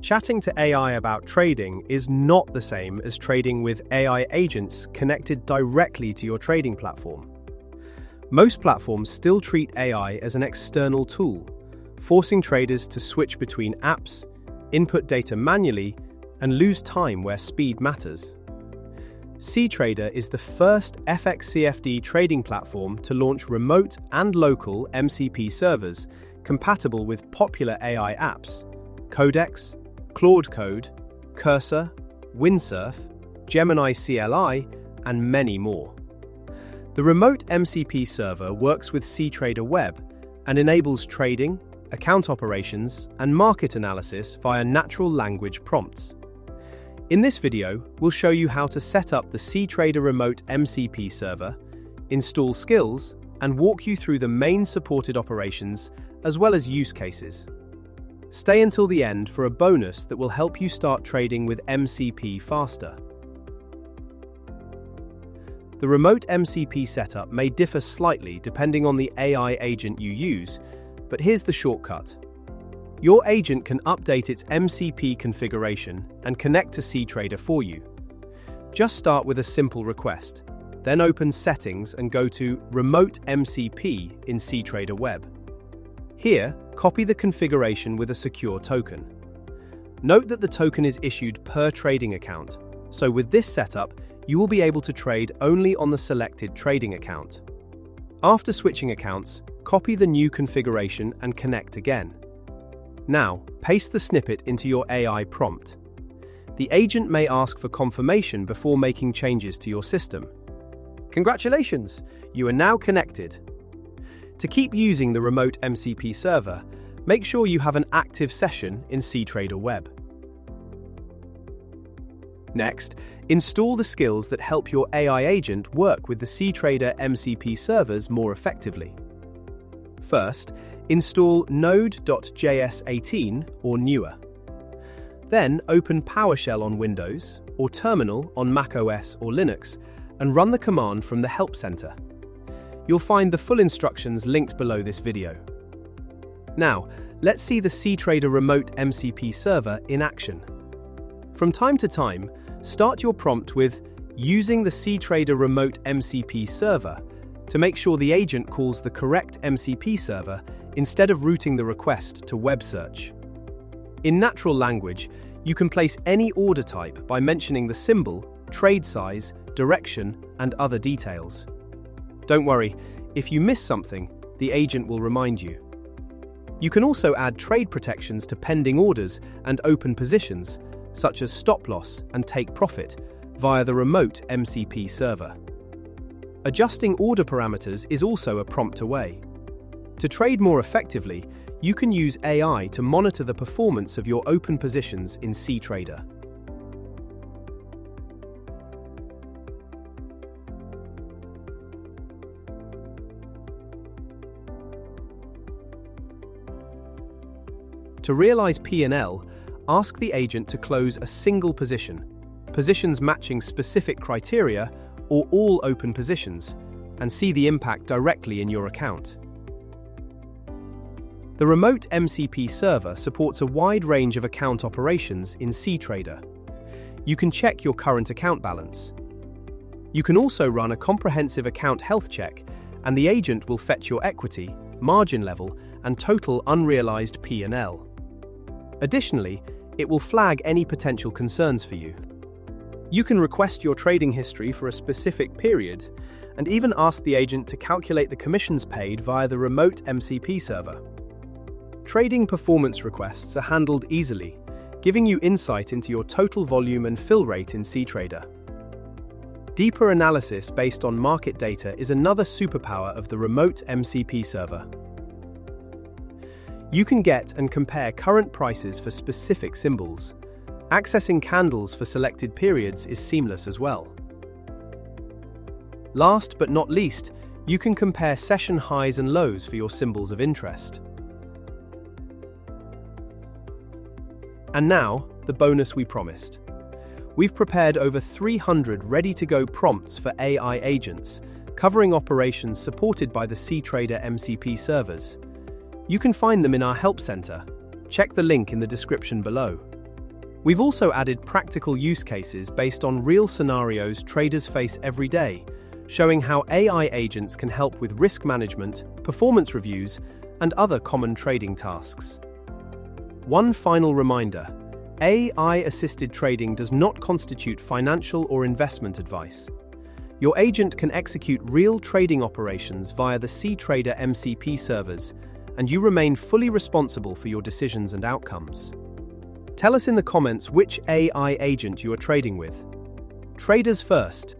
Chatting to AI about trading is not the same as trading with AI agents connected directly to your trading platform. Most platforms still treat AI as an external tool, forcing traders to switch between apps, input data manually, and lose time where speed matters. cTrader is the first FXCFD trading platform to launch remote and local MCP servers compatible with popular AI apps, Codex, Claude Code, Cursor, Windsurf, Gemini CLI, and many more. The remote MCP server works with cTrader Web and enables trading, account operations, and market analysis via natural language prompts. In this video, we'll show you how to set up the cTrader remote MCP server, install skills, and walk you through the main supported operations as well as use cases. Stay until the end for a bonus that will help you start trading with MCP faster. The remote MCP setup may differ slightly depending on the AI agent you use, but here's the shortcut. Your agent can update its MCP configuration and connect to cTrader for you. Just start with a simple request, then open Settings and go to Remote MCP in cTrader Web. Here, copy the configuration with a secure token. Note that the token is issued per trading account, so with this setup, you will be able to trade only on the selected trading account. After switching accounts, copy the new configuration and connect again. Now, paste the snippet into your AI prompt. The agent may ask for confirmation before making changes to your system. Congratulations, you are now connected. To keep using the remote MCP server, make sure you have an active session in cTrader Web. Next, install the skills that help your AI agent work with the cTrader MCP servers more effectively. First, install Node.js 18 or newer. Then open PowerShell on Windows or Terminal on macOS or Linux and run the command from the Help Center. You'll find the full instructions linked below this video. Now, let's see the cTrader remote MCP server in action. From time to time, start your prompt with using the cTrader remote MCP server to make sure the agent calls the correct MCP server instead of routing the request to web search. In natural language, you can place any order type by mentioning the symbol, trade size, direction, and other details. Don't worry, if you miss something, the agent will remind you. You can also add trade protections to pending orders and open positions, such as stop loss and take profit, via the remote MCP server. Adjusting order parameters is also a prompt away. To trade more effectively, you can use AI to monitor the performance of your open positions in cTrader. To realize P&L, ask the agent to close a single position, positions matching specific criteria, or all open positions, and see the impact directly in your account. The remote MCP server supports a wide range of account operations in cTrader. You can check your current account balance. You can also run a comprehensive account health check, and the agent will fetch your equity, margin level, and total unrealized P&L. Additionally, it will flag any potential concerns for you. You can request your trading history for a specific period, and even ask the agent to calculate the commissions paid via the remote MCP server. Trading performance requests are handled easily, giving you insight into your total volume and fill rate in cTrader. Deeper analysis based on market data is another superpower of the remote MCP server. You can get and compare current prices for specific symbols. Accessing candles for selected periods is seamless as well. Last but not least, you can compare session highs and lows for your symbols of interest. And now, the bonus we promised. We've prepared over 300 ready-to-go prompts for AI agents, covering operations supported by the cTrader MCP servers. You can find them in our Help Center. Check the link in the description below. We've also added practical use cases based on real scenarios traders face every day, showing how AI agents can help with risk management, performance reviews, and other common trading tasks. One final reminder: AI-assisted trading does not constitute financial or investment advice. Your agent can execute real trading operations via the cTrader MCP servers, and you remain fully responsible for your decisions and outcomes. Tell us in the comments which AI agent you are trading with. Traders first,